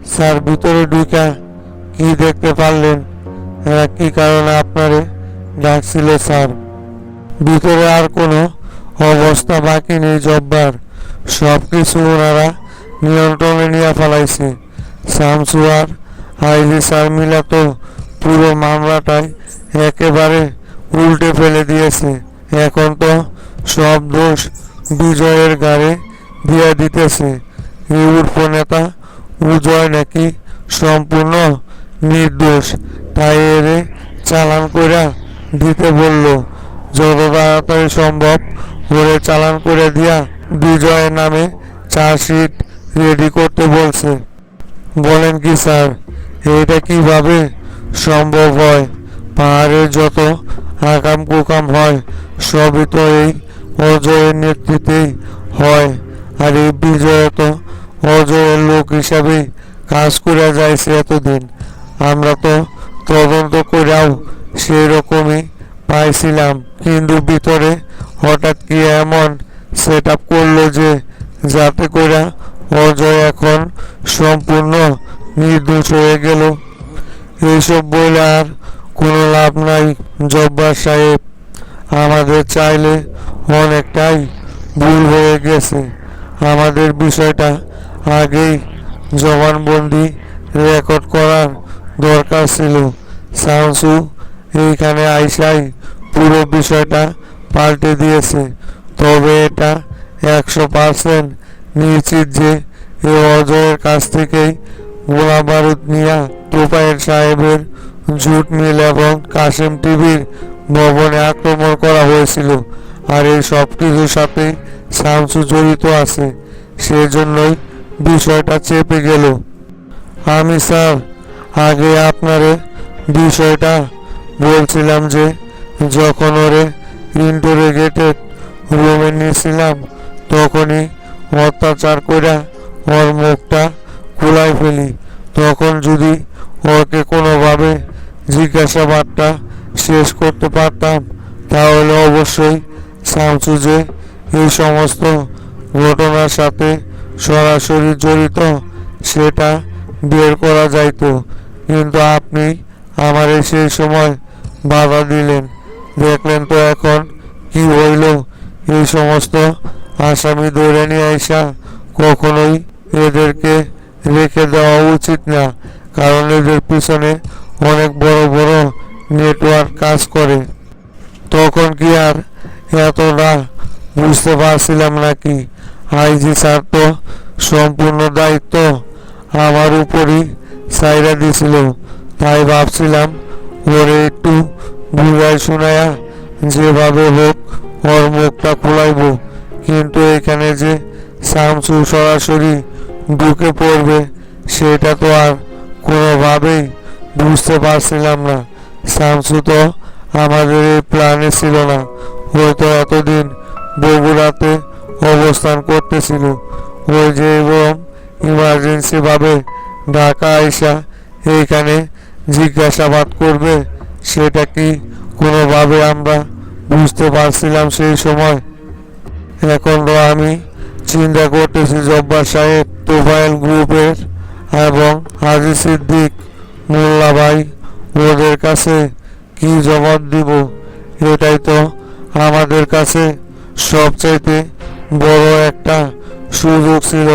Sir ভিতরে ঢুকা কি দেখতে পারলেন? কি কারণে আপনারে ডাকছিল স্যার? ভিতরে আর কোনো অবস্থা বাকি নেই জব্বার, সব কিছু ওনারা নিয়ন্ত্রণে নিয়ে ফেলাইছে। শামসু আর আইজি স্যার মিলা তো পুরো মামলাটাই একেবারে উল্টে ফেলে দিয়েছে। এখন তো সব দোষ বিজয়ের ঘাড়ে দিয়ে দিতেছে। এই উর্ফ নেতা উজয় নাকি সম্পূর্ণ নির্দোষ, তাই এরে চালান কইরা দিতে বলল। যত তাড়াতাড়ি সম্ভব ওরে চালান করে দিয়া বিজয়ের নামে চার্জশিট রেডি করতে বলছে। বলেন কি স্যার, এটা কিভাবে সম্ভব হয়? পাহাড়ের যত আকাম কুকাম হয় সবই তো এই অজয়ের নেতৃত্বেই হয়। আর এই বিজয় তো অজয়ের লোক হিসাবে কাজ করে যাইছে এতদিন। আমরা তো তদন্ত করেও সেই রকমই পাইছিলাম, কিন্তু ভিতরে হঠাৎ কি এমন সেট আপ করলো যে যাতে করে অজয় এখন সম্পূর্ণ নির্দোষ হয়ে গেল। এইসব বলে আর কোনো লাভ নাই জব্বার সাহেব, আমাদের চাইলে অনেকটাই ভুল হয়ে গেছে। আমাদের বিষয়টা আগেই জবানবন্দি রেকর্ড করার দরকার ছিল। শামসু এইখানে আইসাই পুরো বিষয়টা পাল্টে দিয়েছে। তবে এটা 100% নিশ্চিত যে এই অজয়ের কাছ থেকেই গোলা বারুদ নিয়া তোফায়েল সাহেবের জুট মিল এবং কাশিম টিভির ভবনে আক্রমণ করা হয়েছিল। আর এই সব কিছুর সাথে শামসু জড়িত আছে, সেজন্যই বিষয়টা চেপে গেল। আমি স্যার আগে আপনারে বিষয়টা বলছিলাম যে যখন ওরে ইন্টারোগেটেড রুমে নিয়েছিলাম তখনই অত্যাচার কইরা ওর মুখটা খুলাই ফেলি। তখন যদি ওকে কোনোভাবে জিজ্ঞাসাবাদটা শেষ করতে পারতাম তাহলে অবশ্যই শামসু যে এই সমস্ত ঘটনার সাথে সরাসরি জড়িত সেটা বের করা যাইত। কিন্তু আপনি আমারে সেই সময় বাধা দিলেন। দেখলেন তো এখন কি হইল। এই সমস্ত আসামি ধরে নিয়ে আইসা কখনোই এদেরকে রেখে দেওয়া উচিত না, কারণ এদের পিছনে অনেক বড় বড় নেটওয়ার্ক কাজ করে। তখন কি আর এতটা বুঝতে পারছিলাম নাকি? আইজি স্যার তো সম্পূর্ণ দায়িত্ব আমার উপরই ছাইরা দিছিল। তাই ভাবছিলাম ওরে একটু বুঝাই শোনায়া যেভাবে হোক ওর মুখটা খোলাইব। কিন্তু এখানে যে শামসু সরাসরি ঢুকে পড়বে সেটা তো আর কোনোভাবেই বুঝতে পারছিলাম না। শামসু তো আমাদের এই প্ল্যানে ছিল না। হয়তো এতদিন বগুড়াতে অবস্থান করতেছিল। ওই যে এবং ইমার্জেন্সি ভাবে ঢাকা আইসা এইখানে জিজ্ঞাসাবাদ করবে সেটা কি কোনোভাবে আমরা বুঝতে পারছিলাম সেই সময়? এখন তো আমি চিন্তা করতেছি জব্বার সাহেব, তোফায়েল গ্রুপের এবং হাজি সিদ্দিক, মোল্লা ভাই ওদের কাছে কি জবাব দিব? এটাই তো আমাদের কাছে সবচাইতে বড় একটা সুযোগ ছিল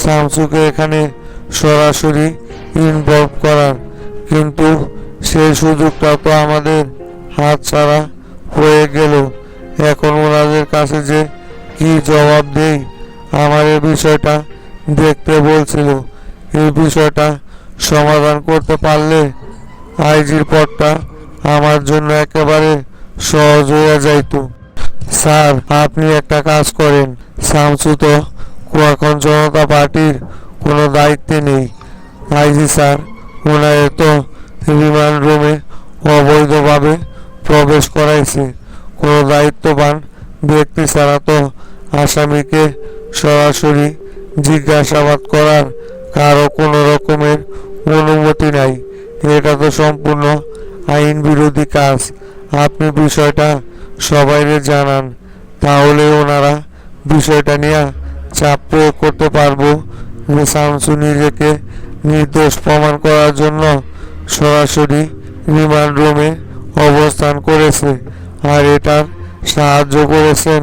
শামসুকে এখানে সরাসরি ইনভলভ করার। কিন্তু সেই সুযোগটা তো আমাদের হাতছাড়া হয়ে গেল। এখন ওনাদের কাছে যে কি জবাব দেই? আমার এই বিষয়টা দেখতে বলছিল। এই বিষয়টা সমাধান করতে পারলে আইজির পদটা আমার জন্য একেবারে সহজ হয়ে যাইত। স্যার আপনি একটা কাজ করেন, শামসু তো এখন জনতা পার্টির কোনো দায়িত্বে নেই। আইজি স্যার ওনার তো রিমান্ড রুমে অবৈধভাবে প্রবেশ করাইছে। কোনো দায়িত্ববান ব্যক্তি ছাড়া তো আসামিকে সরাসরি জিজ্ঞাসাবাদ করার কারো কোনো রকমের অনুমতি নাই। এটা তো সম্পূর্ণ আইন বিরোধী কাজ। আপনি বিষয়টা সবাইকে জানান, তাহলে ওনারা বিষয়টা নিয়ে চাপ প্রয়োগ করতে পারবো যে শামসু নিজেকে নির্দোষ প্রমাণ করার জন্য সরাসরি রিমান্ড রুমে অবস্থান করেছে, আর এটার সাহায্য করেছেন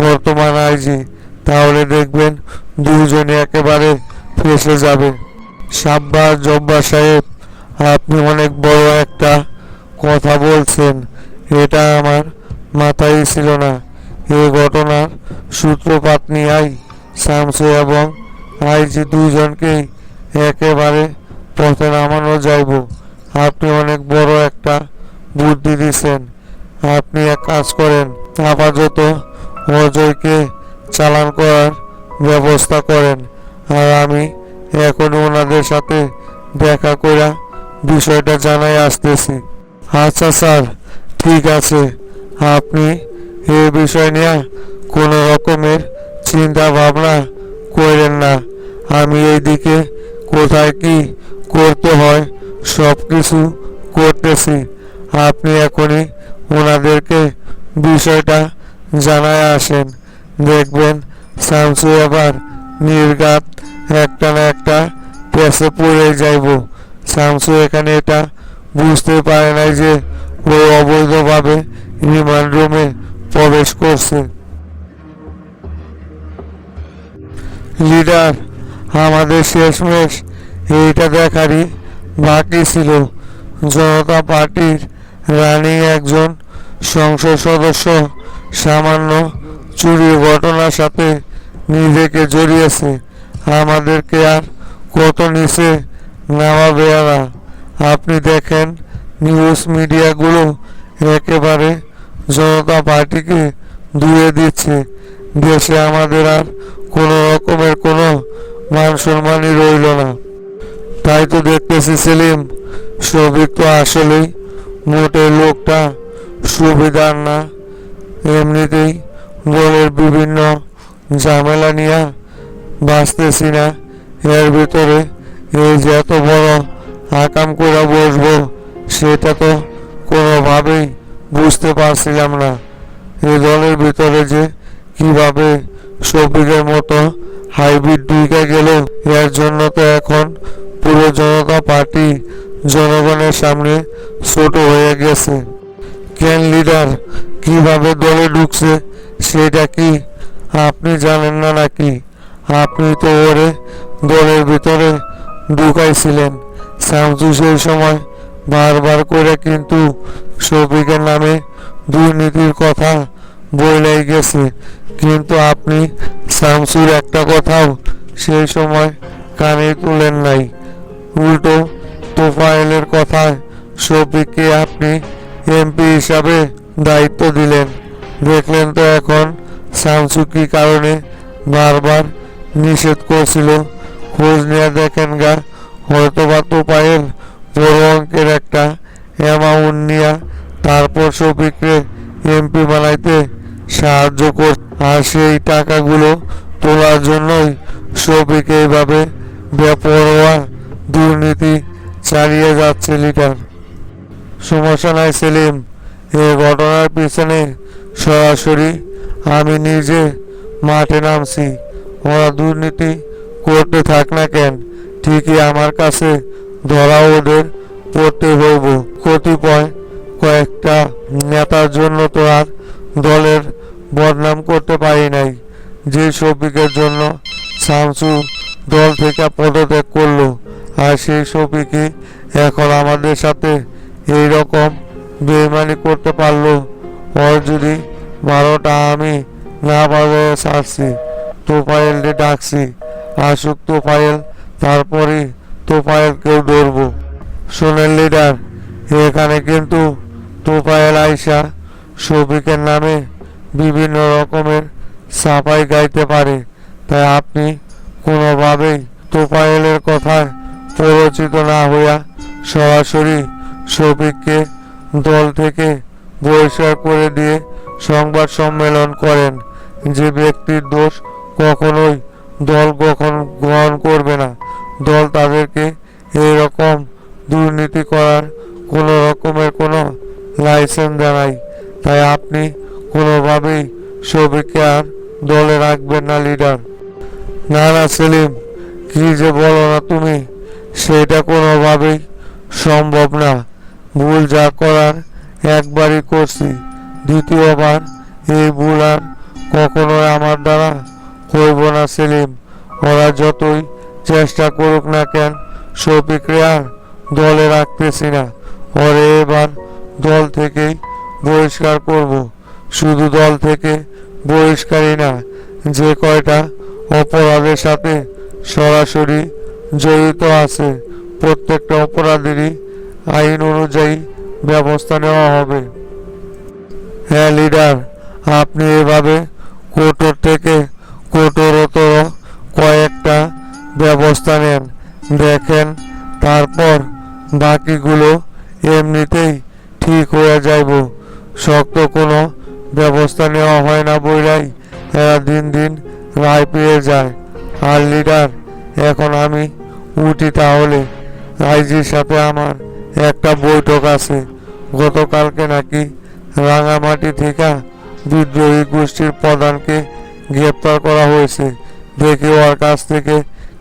বর্তমান আইজি। তাহলে দেখবেন দুজনে একেবারে ফেঁসে যাবে। সাব্বাস জব্বার সাহেব, আপনি অনেক বড় একটা কথা বলছেন, এটা আমার মাথায় ছিল না। এই ঘটনার সূত্রপাত নিয়েই শামসু এবং আইজি দুজনকেই একেবারে পথে নামানো যাইব। আপনি অনেক বড় একটা বুদ্ধি দিছেন। আপনি এক কাজ করেন, আপাতত অজয়কে চালান করার ব্যবস্থা করেন, আর আমি এখন ওনাদের সাথে দেখা করে বিষয়টা জানাই আসতেছি। আচ্ছা স্যার, ঠিক আছে। আপনি এই বিষয় নিয়ে কোনো রকমের চিন্তা ভাবনা করেন না। আমি এইদিকে কোথায় কি করতে হয় সব কিছু করতেছি। আপনি এখনই ওনাদেরকে বিষয়টা জানায় আসেন। দেখবেন শামসু এবার নির্ঘাত একটা না একটা পেছে পড়ে যাইব। শামসু এখানে এটা বুঝতে পারে নাই যে ও অবৈধভাবে রিমান্ড রুমে প্রবেশ করছে। লিডার, আমাদের শেষমেশ এইটা দেখারই বাকি ছিল। জনতা পার্টির রানিং একজন সংসদ সদস্য সামান্য চুরির ঘটনার সাথে নিজেকে জড়িয়েছে। আমাদেরকে আর কত নিচে নামাবে না। আপনি দেখেন নিউজ মিডিয়াগুলো একেবারে জনতা পার্টিকে ধুয়ে দিচ্ছে। দেশে আমাদের আর কোনো রকমের কোনো মান সম্মানই রইল না। তাই তো দেখতেছি সেলিম, শফিক তো আসলেই মোটে লোকটা সুবিধার না। এমনিতেই দলের বিভিন্ন ঝামেলা নিয়ে বাঁচতেছি না, এর ভিতরে এই যে এত বড় আকাম করে বসবো সেটা তো কোনোভাবেই বুঝতে পারছিলাম না। এই দলের ভিতরে যে কিভাবে শফিকের মতো হাইব্রিড ঢুকে গেল, এর জন্য তো এখন পুরো জনতা পার্টি জনগণের সামনে ছোট হয়ে গেছে। কেন লিডার, কিভাবে দলে ঢুকছে সেটা কি আপনি জানেন না নাকি? আপনি তো ওরে দলের ভিতরে ঢুকাইছিলেন। শামসু সেই সময় বারবার করে কিন্তু শফিকের নামে দুর্নীতির কথা বলেই গেছে, কিন্তু আপনি শামসুর একটা কথাও সেই সময় কানে তুলেন নাই। উল্টো তোফায়েলের কথায় শফিককে আপনি এমপি হিসাবে দায়িত্ব দিলেন। দেখলেন তো এখন শামসু কি কারণে বারবার নিষেধ করছিল। খোঁজ নিয়ে দেখেন গা, হয়তোবা তোফায়েল বড় অঙ্কের একটা অ্যামাউন্ট নিয়ে তারপর শফিককে এমপি বানাইতে সাহায্য কর, আর সেই টাকাগুলো তোলার জন্যই শফিক এইভাবে বেপরোয়া দুর্নীতি চালিয়ে যাচ্ছে। লিডার, সমস্যা নাই সেলিম, এই ঘটনার পিছনে সরাসরি আমি নিজে মাঠে নামছি। ওরা দুর্নীতি করতে থাক না কেন, ঠিকই আমার কাছে ধরা ওদের পড়তে হইব। কতিপয় কয়েকটা নেতার জন্য তো আর দলের বদনাম করতে পারি নাই। যে শফিকের জন্য শামসু দল থেকে পদত্যাগ করলো, আর সেই শফিকই এখন আমাদের সাথে এই রকম বেইমানি করতে পারলো। ওর যদি 12টা আমি না বাজারে ছাড়ছি, তোফায়েলকে ডাকছি, আসুক তোফায়েল, তারপরে তোফায়েলকেও ধরবো। শোনেন লিডার, এখানে কিন্তু তোফায়েল আইসা শফিকের নামে বিভিন্ন রকমের সাফাই গাইতে পারে। তাই আপনি কোনোভাবেই তোফায়েলের কথায় প্ররোচিত না হইয়া সরাসরি শফিককে দল থেকে বহিষ্কার করে দিয়ে সংবাদ সম্মেলন করেন। যে ব্যক্তির দোষ কখনোই দল গ্রহণ করবে না। দল তাদেরকে এই রকম দুর্নীতি করার কোনো রকমের কোনো লাইসেন্স দেয় নাই। তাই আপনি কোনোভাবেই শফিককে আর দলে রাখবেন না লিডার। না না সেলিম, কি যে বলো না তুমি, সেটা কোনোভাবেই সম্ভব না। ভুল যা করার একবারই করছি, দ্বিতীয়বার এই ভুল আর কখনোই আমার দ্বারা হইব না সেলিম। ওরা যতই চেষ্টা করুক না কেন, শফিকরে আর দলে রাখতেছি না। ওরে এবার দল থেকেই বহিষ্কার করব। শুধু দল থেকে বহিষ্কারই না, যে কয়টা অপরাধের সাথে সরাসরি জড়িত আছে প্রত্যেকটা অপরাধেরই আইন অনুযায়ী ব্যবস্থা নেওয়া হবে। হ্যাঁ লিডার, আপনি এভাবে কঠোর থেকে কঠোরতর কয়েকটা ব্যবস্থা নেন, দেখেন তারপর বাকিগুলো এমনিতেই ঠিক হয়ে যাইব। শক্ত কোনো ব্যবস্থা নেওয়া হয় না বইলাই এরা দিন দিন রায় পেয়ে যায়। আর লিডার, এখন আমি উঠি তাহলে। আইজির সাথে আমার একটা বৈঠক আছে। গতকালকে নাকি রাঙামাটি থেকে বিদ্রোহী গোষ্ঠীর প্রধানকে গ্রেপ্তার করা হয়েছে। দেখি ওর কাছ থেকে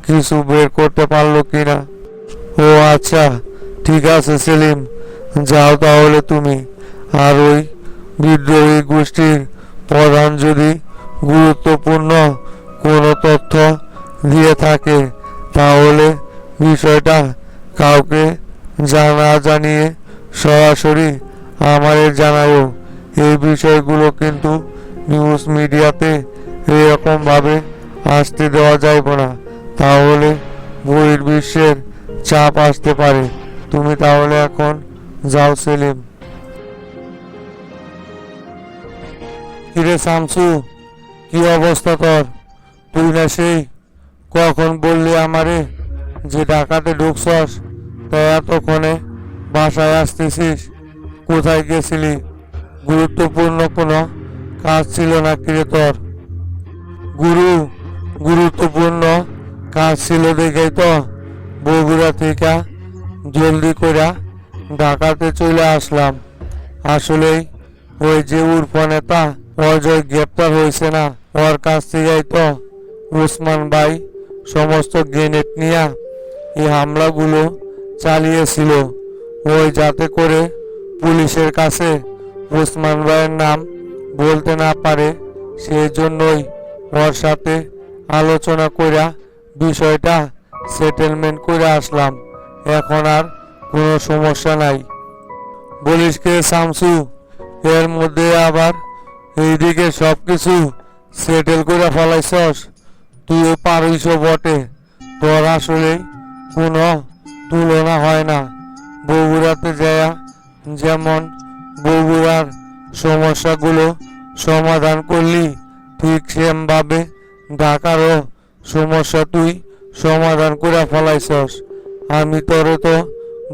কিছু বের করতে পারলো কিনা। ও আচ্ছা, ঠিক আছে সেলিম, যাও তাহলে তুমি। আর ওই বিদ্রোহী গোষ্ঠীর প্রধান যদি গুরুত্বপূর্ণ কোনো তথ্য দিয়ে থাকে তাহলে বিষয়টা কাউকে জানা জানিয়ে সরাসরি আমারে জানাও। এই বিষয়গুলো কিন্তু নিউজ মিডিয়াতে এরকমভাবে আসতে দেওয়া যাইব না, তাহলে বহির্বিশ্বের চাপ আসতে পারে। তুমি তাহলে এখন যাও সেলিম। কিরে শামসু, কি অবস্থা তোর? তুই না সেই কখন বললি আমারে যে ঢাকাতে ঢুকছস, তাই এতক্ষণে বাসায় আসতেছিস? কোথায় গেছিলি? গুরুত্বপূর্ণ কোনো কাজ ছিল না কিরে তোর? গুরুত্বপূর্ণ কাজ ছিল দেখেই তো বগুড়া থেকে জলদি করে ঢাকাতে চলে আসলাম। আসলেই ওই যে উর্ফ নেতা অজয় গ্রেপ্তার হয়েছে না, ওর কাছ থেকেই তো উসমান ভাই সমস্ত গ্রেনেড নিয়ে এই হামলাগুলো চালিয়েছিল। ওই যাতে করে পুলিশের কাছে উসমান ভাইয়ের নাম বলতে না পারে, সেই জন্যই ওর সাথে আলোচনা কইরা বিষয়টা সেটেলমেন্ট করে আসলাম। এখন আর কোনো সমস্যা নাই। বলিস কে শামসু, এর মধ্যে আবার এইদিকে সবকিছু সেটেল করে ফেলাইছস? তুইও পারিস বটে, তোর আসলে কোনো তুলনা হয় না। বগুড়াতে যায় যেমন বগুড়ার সমস্যাগুলো সমাধান করলি, ঠিক সেমভাবে ঢাকারও সমস্যা তুই সমাধান করে ফেলাইছস। আমি তোরে তো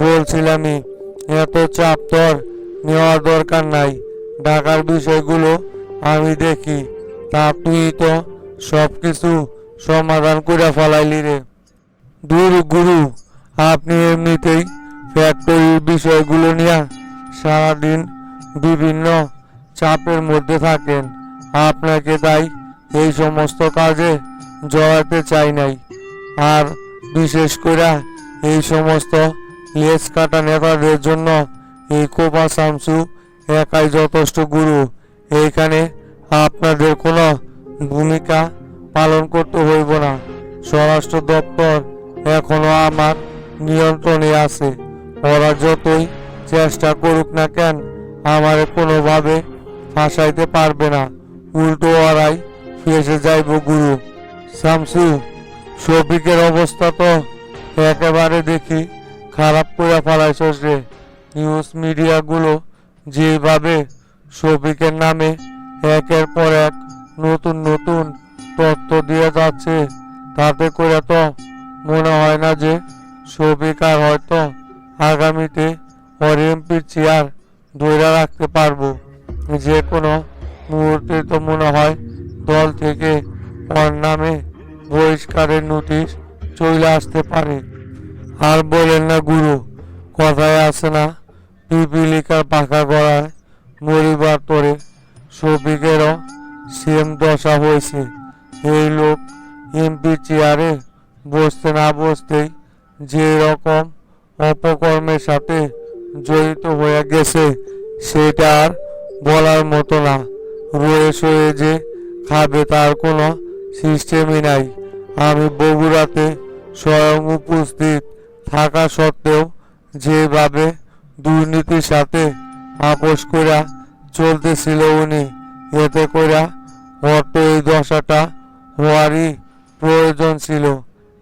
বলছিলামই, এত চাপ তোর নেওয়ার দরকার নাই। ঢাকার বিষয়গুলো আমি দেখি, তা তুই তো সব কিছু সমাধান করে ফেলাইলি রে। দূর গুরু, আপনি এমনিতেই ফ্যাক্টরির বিষয়গুলো নিয়ে সারাদিন বিভিন্ন চাপের মধ্যে থাকেন। আপনাকে তাই এই সমস্ত কাজে জড়াতে চাই নাই। আর বিশেষ করে এই সমস্ত লেজ কাটা নেতাদের জন্য এই কোপা শামসু একাই যথেষ্ট গুরু। এইখানে আপনাদের কোনো ভূমিকা পালন করতে হইব না। স্বরাষ্ট্র দপ্তর এখনো আমার নিয়ন্ত্রণে আছে। ওরা যতই চেষ্টা করুক না কেন আমারে কোনোভাবে ফাঁসাইতে পারবে না। উল্টো ওরাই ফেসে যাইব গুরু। শামসু, শফিকের অবস্থা তো একেবারে দেখি খারাপ করে ফেলাইছস রে। নিউজ মিডিয়াগুলো যেভাবে শফিকের নামে একের পর এক নতুন নতুন তথ্য দিয়ে যাচ্ছে, তাতে করে তো মনে হয় না যে শফিক আর হয়তো আগামীতে ওর এমপির চেয়ার ধরে রাখতে পারবো। যে কোনো মুহূর্তে তো মনে হয় দল থেকে ওর নামে বহিষ্কারের নোটিশ চলে আসতে পারে। আর বলেন না গুরু, কথায় আছে না, পিপিলিকার পাখা গড়ায় মরিবার তরে। শফিকেরও সেম দশা হয়েছে। এই লোক এমপি চেয়ারে বসতে না বসতেই যে রকম অপকর্মের সাথে জড়িত হয়ে গেছে সেটা আর বলার মতো না। রয়ে সয়ে যে খাবে তার কোনো সিস্টেমই নাই। আমি বগুড়াতে স্বয়ং উপস্থিত থাকা সত্ত্বেও যেভাবে দুর্নীতির সাথে আপোষ কইরা চলতেছিল উনি, এতে কইরা অর্থ এই দশাটা হওয়ারই প্রয়োজন ছিল।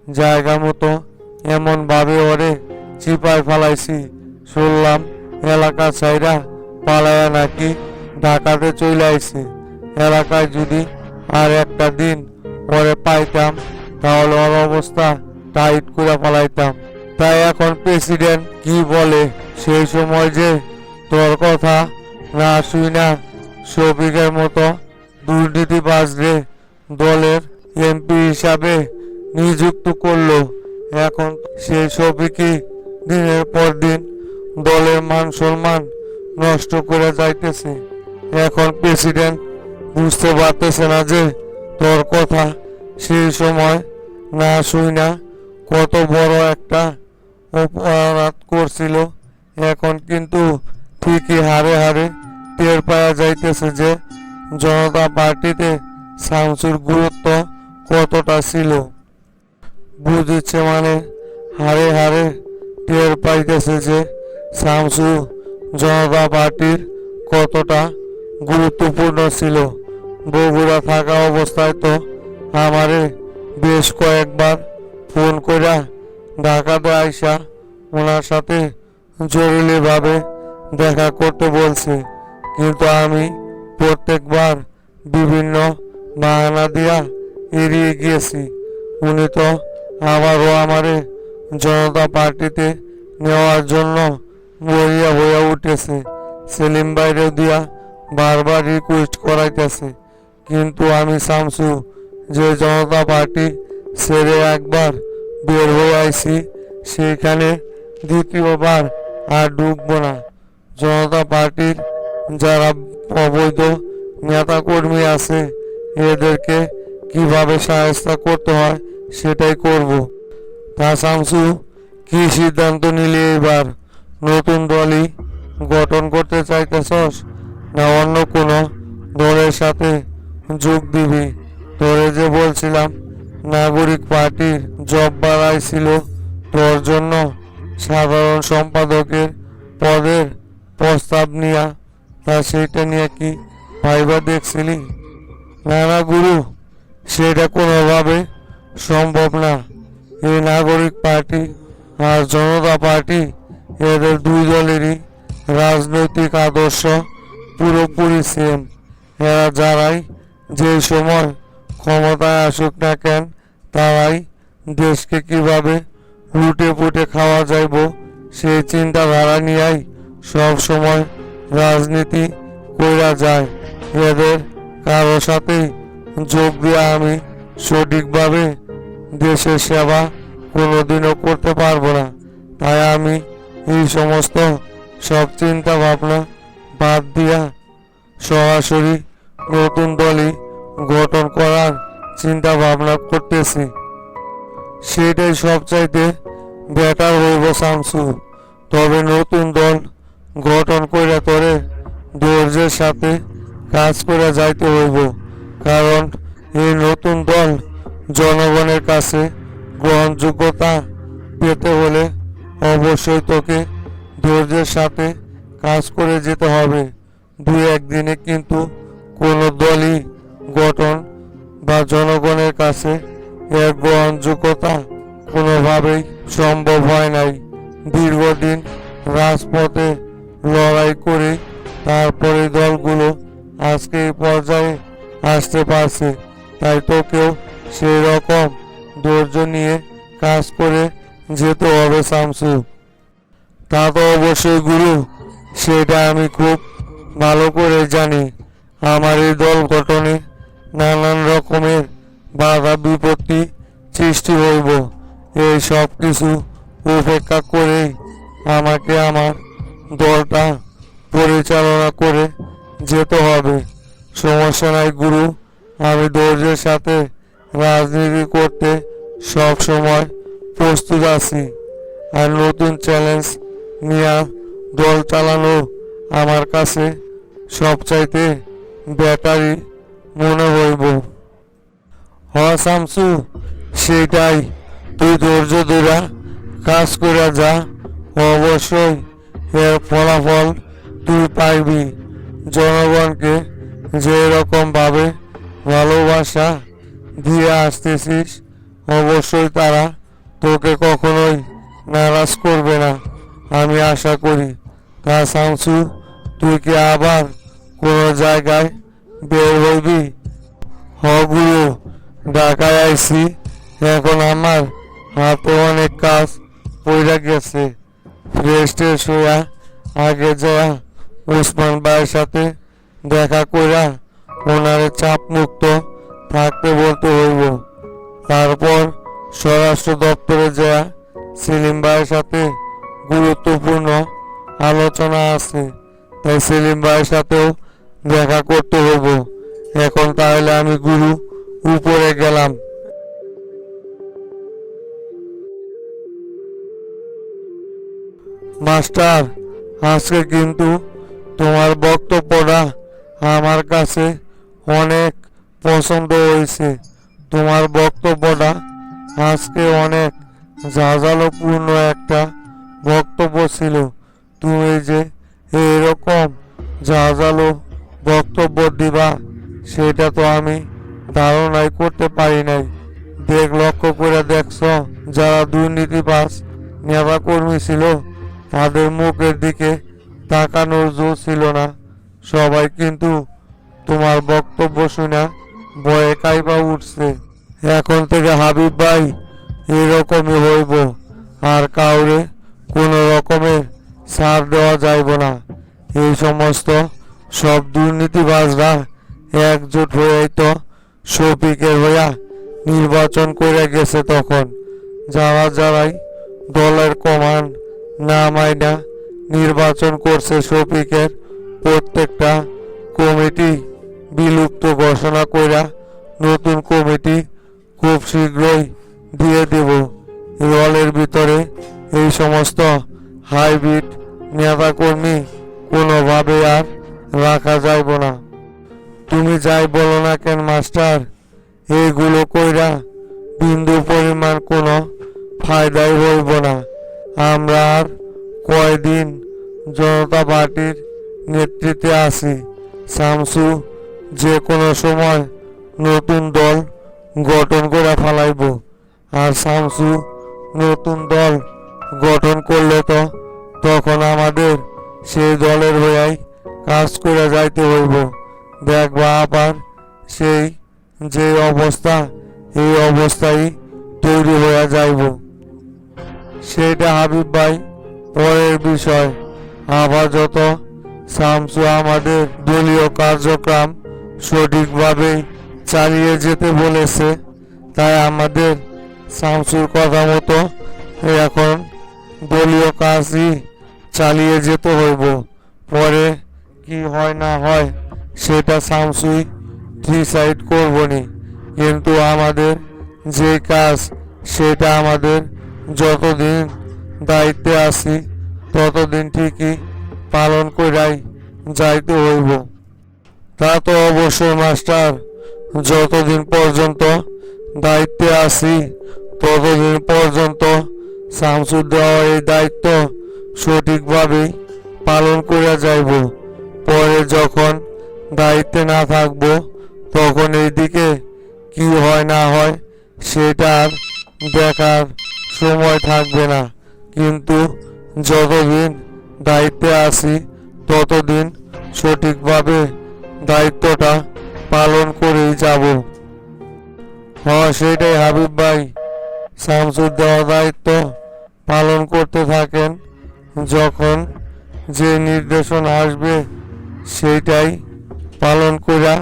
জায়গা মতো এমনভাবে ওরে চিপায় ফেলাইছি, শুনলাম এলাকা ছাইরা পালায়া নাকি ঢাকাতে চলে আইছে। এলাকায় যদি আর একটা দিন ওরে পাইতাম তাহলে ওর অবস্থা টাইট করে ফেলাইতাম। তাই এখন প্রেসিডেন্ট কি বলে সেই সময় যে তোর কথা না শুই না শফিকের মতো দুর্নীতিবাজরে দলের এমপি হিসাবে নিযুক্ত করলো। এখন সেই শফিকই দিনের পর দিন দলের মান সম্মান নষ্ট করে যাইতেছে। এখন প্রেসিডেন্ট বুঝতে পারতেছে না যে তোর কথা সেই সময় না শুই না কত বড় একটা অপরাধ করছিল। এখন কিন্তু ঠিকই হারে হারে টের পাওয়া যাইতেছে যে জনতা পার্টিতে শামসুর গুরুত্ব কতটা ছিল। বুঝেছে মানে হারে হারে টের পাইতেছে যে শামসু জনতা পার্টির কতটা গুরুত্বপূর্ণ ছিল। বগুড়া থাকা অবস্থায় তো আমারে বেশ কয়েকবার ফোন কইরা ঢাকাতে আইসা ওনার সাথে জরুরিভাবে দেখা করতে বলছে, কিন্তু আমি প্রত্যেকবার বিভিন্ন বাহানা দিয়া এড়িয়ে গিয়েছি। উনি তো আবারও আমারে জনতা পার্টিতে নেওয়ার জন্য বইয়া হইয়া উঠেছে। সেলিম বাইরেও দিয়া বারবার রিকোয়েস্ট করাইতেছে, কিন্তু আমি শামসু যে জনতা পার্টি ছেড়ে একবার বের হয়ে আইছি সেইখানে দ্বিতীয়বার আর ঢুকবো না। জনতা পার্টির যারা অবৈধ নেতাকর্মী আছে এদেরকে কিভাবে সাহায্য করতে হয় সেটাই করব। তা শামসু কি সিদ্ধান্ত নিলি এবার? নতুন দলই গঠন করতে চাইতেছস না অন্য কোনো দলের সাথে যোগ দিবি? তোরে যে বলছিলাম নাগরিক পার্টির জব বাড়াইছিল তোর জন্য সাধারণ সম্পাদকের পদের প্রস্তাব নিয়া, তা সেইটা নিয়ে কি ভাইবা দেখছিলি? না না গুরু, সেটা কোনোভাবে সম্ভব না। এই নাগরিক পার্টি আর জনতা পার্টি এদের দুই দলেরই রাজনৈতিক আদর্শ পুরোপুরি সেম। এরা যারাই যে সময় ক্ষমতায় আসুক না কেন তারাই দেশকে কিভাবে লুটে পুটে খাওয়া যাইব সেই চিন্তাধারা নিয়েই সব সময় রাজনীতি কইরা যায়। এদের কারো সাথেই যোগ দিয়ে আমি সঠিকভাবে দেশের সেবা কোনোদিনও করতে পারবো না। তাই আমি এই সমস্ত সব চিন্তা ভাবনা বাদ দিয়া সরাসরি নতুন দলই গঠন করার চিন্তা ভাবনা করতেছি। সেটাই সবচাইতে বেটার হইব শামসু। তবে নতুন দল গঠন করে তোরে ধৈর্যের সাথে কাজ করে যাইতে হইব, কারণ এই নতুন দল জনগণের কাছে গ্রহণযোগ্যতা পেতে হলে অবশ্যই তোকে ধৈর্যের সাথে কাজ করে যেতে হবে। দুই একদিনে কিন্তু কোনো দলই গঠন বা জনগণের কাছে এর গ্রহণযোগ্যতা কোনোভাবেই সম্ভব হয় নাই। দীর্ঘদিন রাজপথে লড়াই করে তারপরে দলগুলো আজকে এই পর্যায়ে আসতে পারছে। তাই তোকেও সেই রকম ধৈর্য নিয়ে কাজ করে যেতে হবে শামসু। তা তো অবশ্যই গুরু, সেটা আমি খুব ভালো করে জানি। আমার এই দল গঠনে নানান রকমের বাধা বিপত্তি সৃষ্টি হইব। এই সব কিছু উপেক্ষা করেই আমাকে আমার দলটা পরিচালনা করে যেতে হবে। সমস্যা নাই গুরু, আমি ধৈর্যের সাথে রাজনীতি করতে সব সময় প্রস্তুত আছি। আর নতুন চ্যালেঞ্জ নিয়ে দল চালানো আমার কাছে সবচাইতে ব্যাটারি মনে হইব। হ শামসু, সেটাই। তুই ধৈর্য ধরে কাজ করে যা, অবশ্যই এর ফলাফল তুই পাইবি। জনগণকে যে রকম ভাবে ভালোবাসা দিয়ে আসতেছিস, অবশ্যই তারা তোকে কখনোই নারাজ করবে না, আমি আশা করি। তা শামসু, তুই কি আবার কোনো জায়গায় বের হইবি? হগুলো ঢাকায় আইছি, এখন আমার হাতে অনেক কাজ পড়ে গেছে। ফ্রেশ ট্রেশ হইয়া আগে যা ওসমান ভাইয়ের সাথে দেখা কইরা ওনারে চাপ মুক্ত থাকতে বলতে হইব। তারপর স্বরাষ্ট্র দপ্তরে যা সেলিম ভাইয়ের সাথে গুরুত্বপূর্ণ আলোচনা আছে, তাই সেলিম ভাইয়ের সাথেও দেখা করতে হইব। এখন তাহলে আমি গুরু উপরে গেলাম। মাস্টার, আজকে কিন্তু তোমার বক্তব্যটা আমার কাছে অনেক পছন্দ হয়েছে। তোমার বক্তব্যটা আজকে অনেক জাঁজালোপূর্ণ একটা বক্তব্য ছিল। তুমি যে এরকম জাঁজালো বক্তব্য দিবা, সেটা তো আমি ধারণাই করতে পারি নাই। লক্ষ্য করে দেখছ, যারা দুর্নীতিবাজ নেতা কর্মী ছিল, তাদের মুখের দিকে তাকানোর জো ছিল না। সবাই কিন্তু তোমার বক্তব্য শুনে ভয়ে কাইবা উঠছে। এখন থেকে হাবিব ভাই এরকমই হইব, আর কাউরে কোনো রকমের ছাড় দেওয়া যাইব না। এই সমস্ত সব দুর্নীতিবাজরা একজোট হয়েই তো শফিকের হইয়া নির্বাচন করে গেছে। তখন যারাই দলের কমান্ড না মাইনা নির্বাচন করছে, শফিকের প্রত্যেকটা কমিটি বিলুপ্ত ঘোষণা কইরা নতুন কমিটি খুব শীঘ্রই দিয়ে দেব। দলের ভিতরে এই সমস্ত হাইব্রিড নেতাকর্মী কোনোভাবে আর রাখা যাইব না। তুমি যাই বলো না কেন মাস্টার, এইগুলো কইরা বিন্দু পরিমাণ কোনো ফায়দাই হইব না। আমরা আর কয়দিন জনতা পার্টির নেতৃত্বে আছি। শামসু যে কোনো সময় নতুন দল গঠন করে ফেলাইব, আর শামসু নতুন দল গঠন করলে তো তখন আমাদের সেই দলের হইয়াই কাজ করে যাইতে হইব। দেখবা আবার সেই যে অবস্থা, এই অবস্থায় তৈরি হয়ে যাইব। সেইটা হাবিব ভাই পরের বিষয়। আপাতত শামসু আমাদের দলীয় কার্যক্রম সঠিকভাবে চালিয়ে যেতে বলেছে, তাই আমাদের শামসুর কথা মতো এখন দলীয় কাজই চালিয়ে যেতে হইব। পরে কি হয় না হয় সেটা শামসুই ডিসাইড করবনি, কিন্তু আমাদের যে কাজ সেটা আমাদের যতদিন দায়িত্বে আছি ততদিন ঠিকই পালন করাই যাইতে হইব। তা তো অবশ্যই মাস্টার, যতদিন পর্যন্ত দায়িত্বে আছি ততদিন পর্যন্ত শামসুর দেওয়া এই দায়িত্ব সঠিকভাবেই পালন করে যাইব। পরে যখন দায়িত্বে না থাকব, তখন এইদিকে কি হয় না হয় সেটা আর দেখার সময় থাকবে না। কিন্তু যতদিন দায়িত্বে আছি ততদিন সঠিকভাবে দায়িত্বটা পালন করেই যাব। হ্যাঁ, সেটাই হাবিব ভাই। শামসুর দেওয়া দায়িত্ব পালন করতে থাকেন, যখন যে নির্দেশনা আসবে সেইটাই পালন করা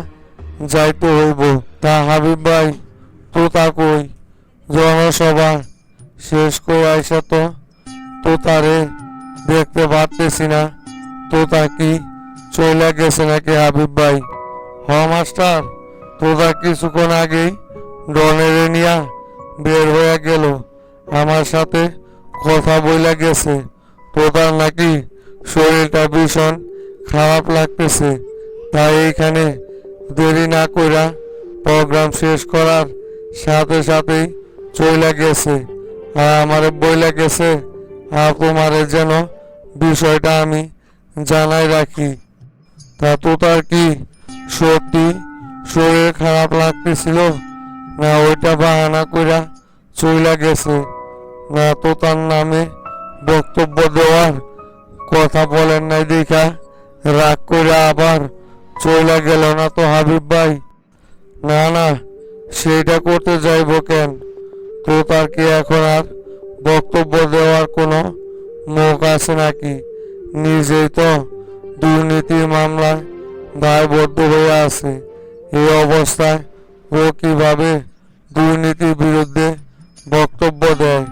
যাইতে হইব। তা হাবিব ভাই, তোতা কই? জনসভা শেষ করে আইসা তো তোতারে দেখতে পারতেছি না। তোতা কি চলে গেছে নাকি হাবিব ভাই? হ মাস্টার, তোতা কিছুক্ষণ আগেই ডনেরে নিয়া বের হয়ে গেল। আমার সাথে কথা বইলা গেছে তোতার নাকি শরীরটা ভীষণ খারাপ লাগতেছে, তাই এইখানে দেরি না কইরা প্রোগ্রাম শেষ করার সাথে সাথেই চইলা গেছে। আর আমারে বইলা গেছে আর তোমারে যেন বিষয়টা আমি জানাই রাখি। তা তোতার কি সত্যি শরীর খারাপ লাগতেছিল, না ওইটা বাহানা কইরা চইলা গেছে, না তোতার নামে বক্তব্য দেওয়ার কথা বলেন নাই দেখা রাগ কইরা আবার চইলা গেল না তো হাবিব ভাই? না না, সেইটা করতে যাইব কেন? তোতার কি এখন আর বক্তব্য দেওয়ার কোনো মুখ আছে নাকি? নিজেই তো দুর্নীতির মামলায় দায়বদ্ধ হয়ে আছে। এই অবস্থায় ও কিভাবে দুর্নীতির বিরুদ্ধে বক্তব্য দেয়?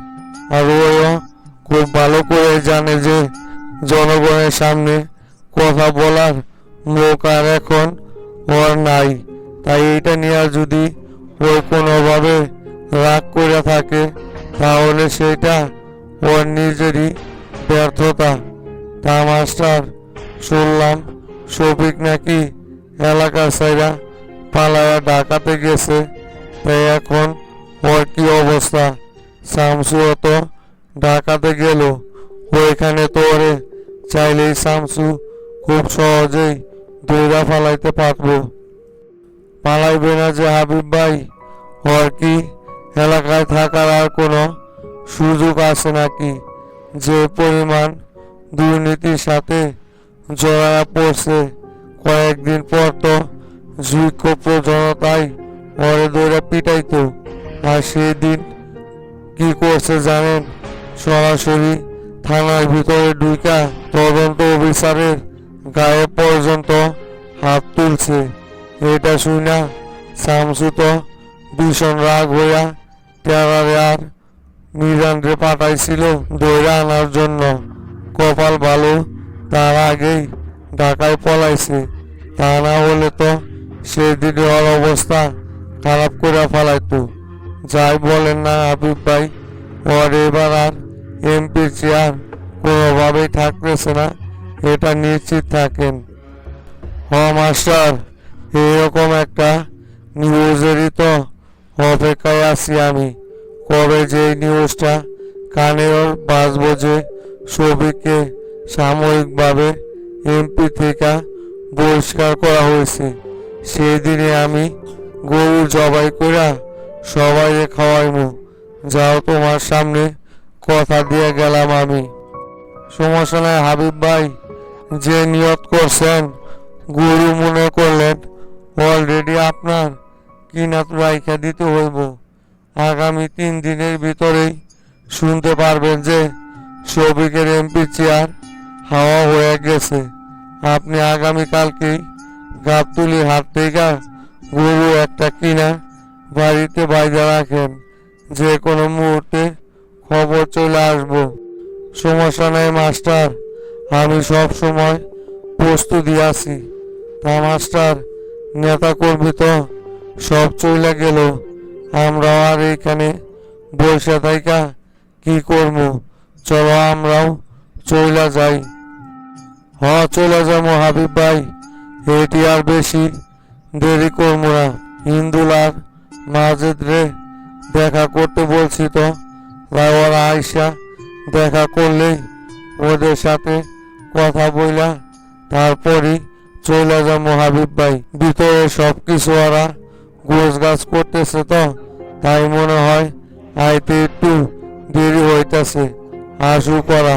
আর ও খুব ভালো করে জানে যে জনগণের সামনে কথা বলার মুখ আর এখন ওর নাই। তাই এইটা নিয়ে যদি ও কোনোভাবে রাগ করে থাকে তাহলে সেটা ওর নিজেরই ব্যর্থতা। তা মাস্টার, শুনলাম শফিক নাকি এলাকা ছাইরা পালায়া ঢাকাতে গেছে, তাই এখন ওর কি অবস্থা? শামসুও তো ঢাকাতে গেল, ওইখানে তো ওরে চাইলেই শামসু খুব সহজেই দৌড়া ফালাইতে পারবো। পালাইবে না যে হাবিব ভাই? ওর কি এলাকায় থাকার আর কোনো সুযোগ আছে নাকি? যে পরিমাণ দুর্নীতির সাথে জড়ায়া পড়ছে, কয়েকদিন পর তো যোগ্য জনতাই ওরে দৌড়া পিটাইতো। আর সেদিন কি করছে জানেন? সরাসরি থানার ভিতরে ঢুকা তদন্ত অফিসারের গায়ে পর্যন্ত হাত তুলছে। এটা শুনা শামসু তো ভীষণ রাগ হইয়া টেরারে আর মিজানরে পাঠাইছিল দৌড়া আনার জন্য। কপাল ভালো তার আগেই ঢাকায় পলাইছে, তা না হলে তো সেদিনে ওর অবস্থা খারাপ করে ফেলাইতো। যাই বলেন না হাবিব ভাই, ওর এবার আর এমপি চেয়ার কোনোভাবেই থাকতেছে না, এটা নিশ্চিত থাকেন। মাস্টার, এরকম একটা নিউজেরই তো অপেক্ষায় আছি আমি। কবে যে নিউজটা কানে বাজবো যে শফিককে সাময়িকভাবে এমপি থেকে বহিষ্কার করা হয়েছে, সেই দিনে আমি গরু জবাই কইরা সবাইকে খাওয়াইমু। যাও, তোমার সামনে কথা দিয়ে গেলাম আমি। সমস্যা নাই হাবিব ভাই, যে নিয়ত করছেন গরু মনে করলেন অলরেডি আপনার কিনা রাইখা দিতে হইব। আগামী 3 দিনের ভিতরেই শুনতে পারবেন যে শফিকের এমপি চেয়ার হাওয়া হয়ে গেছে। আপনি আগামীকালকেই গাবতলি হাট থেকে গরু একটা কিনা বাড়িতে বাইরে রাখেন, যে কোনো মুহূর্তে খবর চলে আসবো। সমস্যা নাই মাস্টার, আমি সব সময় প্রস্তুতি আছি। তা মাস্টার, নেতা কর্মী তো সব চলে গেল, আমরাও আর এইখানে বসে থাইকা কি করবো? চলো আমরাও চইলা যাই। চলে যাবো হাবিব ভাই, এটি আর বেশি দেরি করবো না। হিন্দুল আর মাজেদ রে দেখা করতে বলছি তো, ওরা আইসা দেখা করলেই ওদের সাথে কথা বইলা তারপরই চলে যাবো হাবিব ভাই। ভিতরে সবকিছু ওরা গোছ গাছ করতেছে তো, তাই মনে হয় আইতে একটু দেরি হইতেছে। আসুক ওরা।